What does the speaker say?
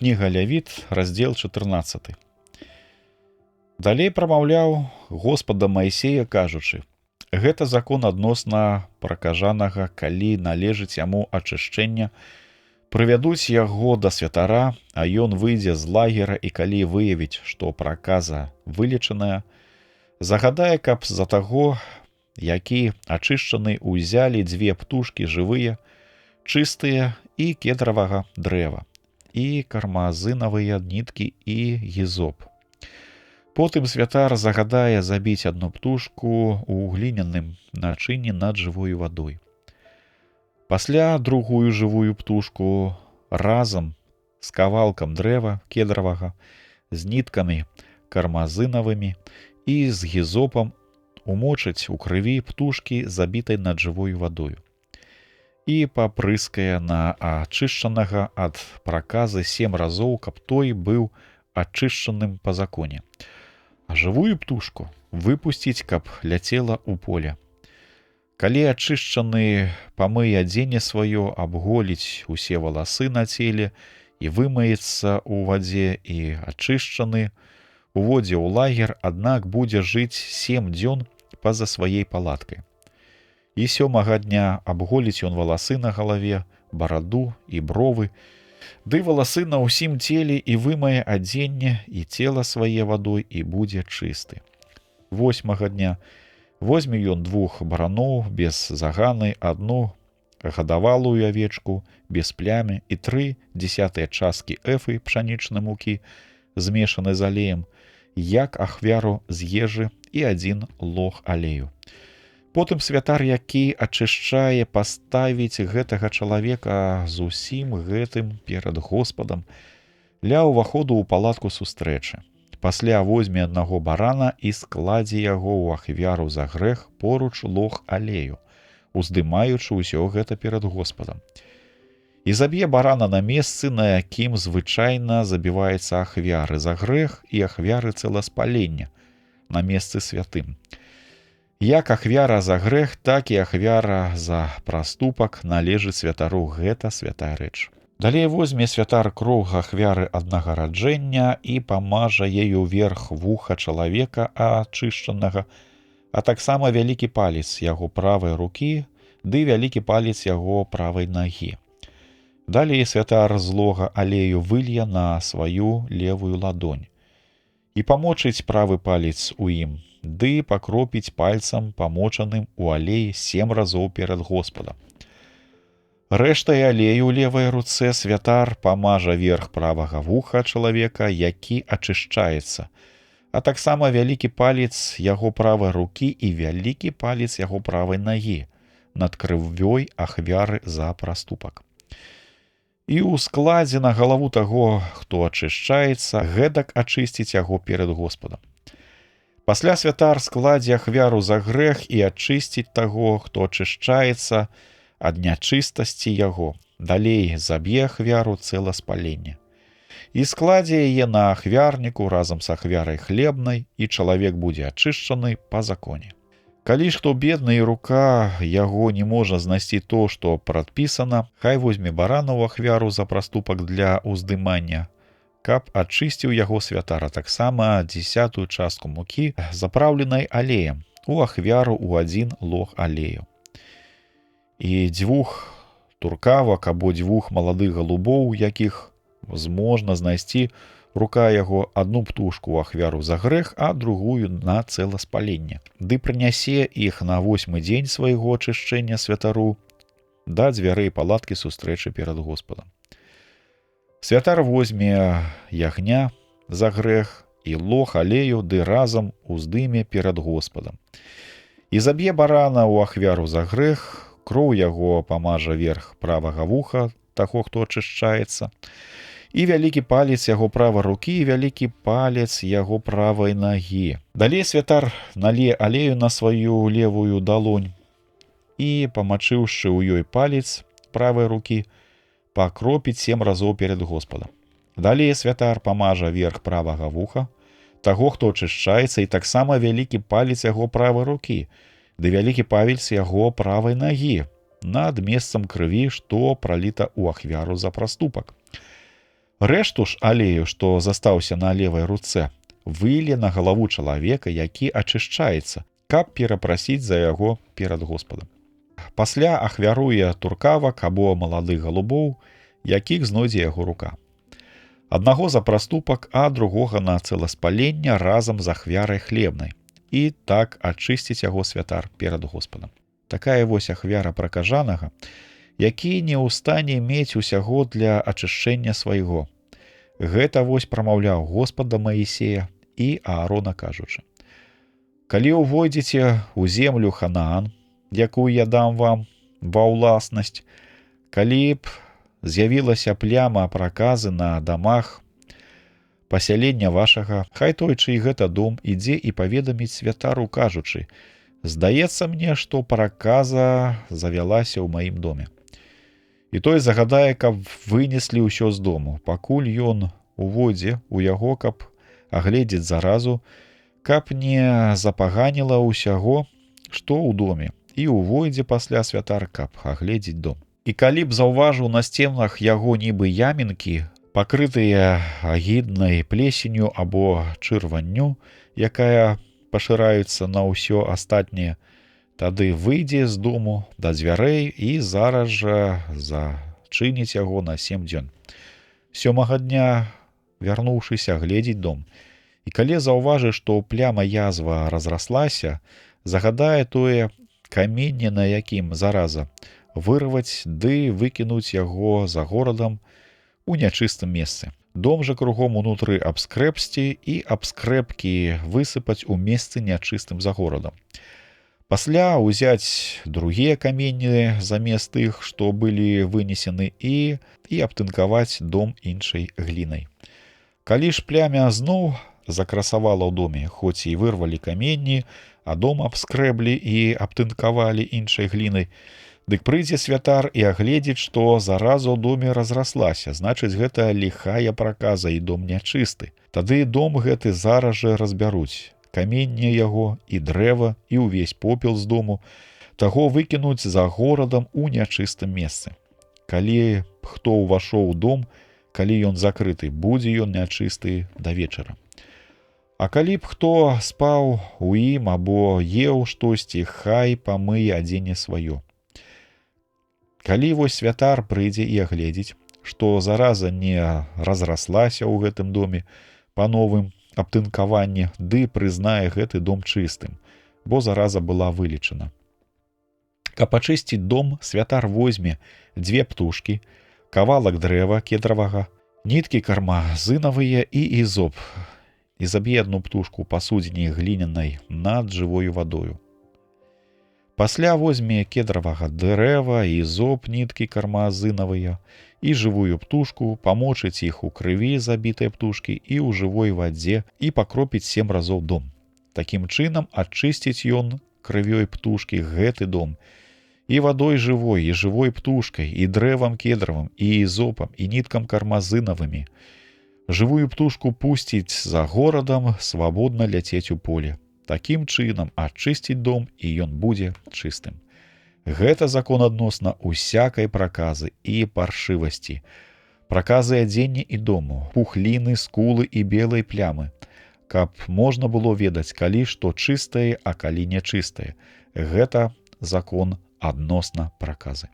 Кніга Лявіт, раздзел 14. Далей прамаўляў Господа Маісея, кажучы: гэта закон адносна пракажанага, калі належыць яму ачышчэння, прывядуць яго да святара, а ён выйдзе з лагера, і калі выявіць, што праказа вылечаная, загадае, каб за таго, які ачышчаны, узялі 2 птушкі жывыя, чыстыя і кедравага дрэва, і кармазынавыя ніткі і гізоп. Потым святар загадае забіць 1 птушку ў гліняным начынні над жывою вадой. Пасля другую жывую птушку разам з кавалкам дрэва кедравага, з ніткамі кармазынавымі і з гізопам умочыць у крыві птушкі, забітай над жывою вадою, і папрыскае на ачышчанага ад праказы 7 разоў, каб той быў ачышчаным па законе. А жывую птушку выпусціць, каб ляцела ў поле. Калі ачышчаны памые адзенне сваё, абголіць усе валасы на целе і вымаецца ў вадзе, і ачышчаны уводзе ў лагер, аднак будзе жыць 7 дзён па-за сваей палаткай. І 7-га дня абголіць ён валасы на галаве, бараду і бровы, ды валасы на ўсім целе, і вымае адзенне і цела свае вадой, і будзе чысты. 8-га дня возьме ён 2 бараноў без заганы, 1 гадавалую авечку без плямы і 3/10 часткі эфы пшанічнай мукі, змешанай з алеем, як ахвяру з ежы, і 1 лог алею. Потым святар, які ачышчае, паставіць гэтага чалавека з усім гэтым перад Господам ля ўваходу ў палатку сустрэчы. Пасля возьме 1 барана і складзе яго ў ахвяру за грэх поруч лог алею, уздымаючы ўсё гэта перад Господам. І заб'е барана на месцы, на якім звычайна забіваецца ахвяры за грэх і ахвяры цэласпалення, на месцы святым. Як ахвяра за грэх, так і ахвяра за праступак належыць святару, гэта святая рэч. Далей возьме святар кроў ахвяры аднагараджэння і памажа ею верх вуха чалавека ачышчанага, а таксама вялікі палец яго правай рукі ды вялікі палец яго правай нагі. Далей святар з лога алею вылье на сваю левую ладонь і памочыць правы палец у ім, ды пакропіць пальцам, памочаным у алеі 7 разоў перад Господам. Рэштай алею ў левай руцэ святар памажа верх правага вуха чалавека, які ачышчаецца, а таксама вялікі палец яго правай рукі і вялікі палец яго правай нагі над крывёй ахвяры за праступак. І ў складзе на галаву таго, хто ачышчаецца, гэтак ачысціць яго перад Господам. Пасля святар складзе ахвяру за грэх і ачысціць таго, хто ачышчаецца ад нячыстасці яго. Далей заб'е ахвяру цэласпалення. І складзе яе на ахвярніку разам з ахвярай хлебнай, і чалавек будзе ачышчаны па законе. Калі ж хто бедны і рука яго не можа знайсці то, што прадпісана, хай возьме барана ў ахвяру за праступак для ўздымання, каб ачысціў яго святара, таксама 10-ую частку мукі, запраўленай алеем, у ахвяру ў 1 лог алею. І 2 туркавак або 2 маладых галубоў, якіх зможна знайсці, рука яго 1 птушку ў ахвяру за грэх, а другую на цэласпаленне. Ды прынясе іх на 8-й дзень свайго ачышчэння святару да дзвярэй палаткі сустрэчы перад Господам. Святар возьме ягня за грэх і лог алею, ды разам уздыме перад Господам. І заб'е барана ў ахвяру за грэх, кроў яго памажа верх правага вуха таго, хто ачышчаецца, і вялікі палец яго правай рукі і вялікі палец яго правай нагі. Далей святар нале алею на сваю левую далонь і, памачыўшы ў ёй палец правай рукі, пакропіць 7 разоў перад Господам. Далей святар памажа верх правага вуха таго, хто ачышчаецца, і таксама вялікі палец яго правай рукі, ды вялікі палец яго правай нагі над месцам крыві, што праліта ў ахвяру за праступак. Рэшту ж алею, што застаўся на левай руцэ, вылі на галаву чалавека, які ачышчаецца, каб перапрасіць за яго перад Господам. Пасля ахвяруе туркавак або маладых галубоў, якіх знойдзе яго рука. Аднаго за праступак, а другога на цэласпаленне разам з ахвярай хлебнай. І так ачысціць яго святар перад Господам. Такая вось ахвяра пракажанага, які не ў стане мець усяго для ачышчэння свайго. Гэта вось прамаўляў Господа Маісея і Аарона кажучы: «Калі ўвойдзеце ў землю Ханаан, якую я дам вам ва ўласнасць, калі б з'явілася пляма праказы на дамах пасялення вашага, хай той, чый гэта дом, ідзе і паведаміць святару, кажучы: здаецца мне, што праказа завялася ў маім доме. І той загадае, каб вынеслі ўсё з дому, пакуль ён увойдзе ў яго, каб агледзець заразу, каб не запаганіла ўсяго, што ў доме, і увойдзе пасля святар, каб агледзець дом. І калі б заўважыў на сценах яго нібы ямінкі, пакрытыя агіднай плесенню або чырванню, якая пашыраюцца на ўсё астатняе, тады выйдзе з дому да дзвярэй і зараз жа зачыніць яго на 7 дзён. 7-га дня, вярнуўшыся, гледзець дом. І калі заўважыць, што пляма язва разраслася, загадае тое каменне, на якім зараза, вырваць ды выкінуць яго за горадам у нячыстым месцы. Дом жа кругом унутры абскрэпсці і абскрэпкі высыпаць у месцы нячыстым за горадам. Пасля ўзяць другія каменні замест тых, што былі вынесены, і абтынкаваць дом іншай глінай. Калі ж плямя зноў закрасавала ў доме, хоць і вырвалі каменні, а дом абскрэблі і абтынкавалі іншай глінай, дык прыйдзе святар і агледзіць, што зараза ў доме разраслася, значыць, гэта ліхая праказа і дом нячысты. Тады дом гэты зараз жа разбяруць, каменне яго і дрэва і ўвесь попел з дому, таго выкінуць за горадам у нячыстым месцы. Калі хто ўвашоў у дом, калі ён закрыты, будзе ён нячысты да вечара. А калі б хто спаў у ім або еў штосьці, хай памые адзенне сваё. Калі вось святар прыйдзе і агледзіць, што зараза не разраслася ў гэтым доме па новым абтынкаванні, ды прызнае гэты дом чыстым, бо зараза была вылечана. Каб ачысціць дом, святар возьме 2 птушкі, кавалак дрэва кедравага, ніткі кармазынавыя і ізоп, і заб'е одну птушку пасудзіне глінянай над жывою вадою. Пасля возьме кедравага дрэва, ізоп, ніткі кармазынавыя і жывую птушку, памочыць іх у крыві забітай птушкі і ў жывой вадзе і пакропіць 7 разоў дом. Такім чынам ачысціць ён крывёй птушкі гэты дом, і вадой жывой, і жывой птушкай, і дрэвам кедравым, і ізопам, і ніткам кармазынавымі. Жывую птушку пусціць за горадам, свабодна ляцець у поле. Такім чынам ачысціць дом, і ён будзе чыстым. Гэта закон адносна усякай праказы і паршывасці, праказы адзення і дому, пухліны, скулы і белай плямы, каб можна было ведаць, калі што чыстае, а калі нячыстае. Гэта закон адносна праказы.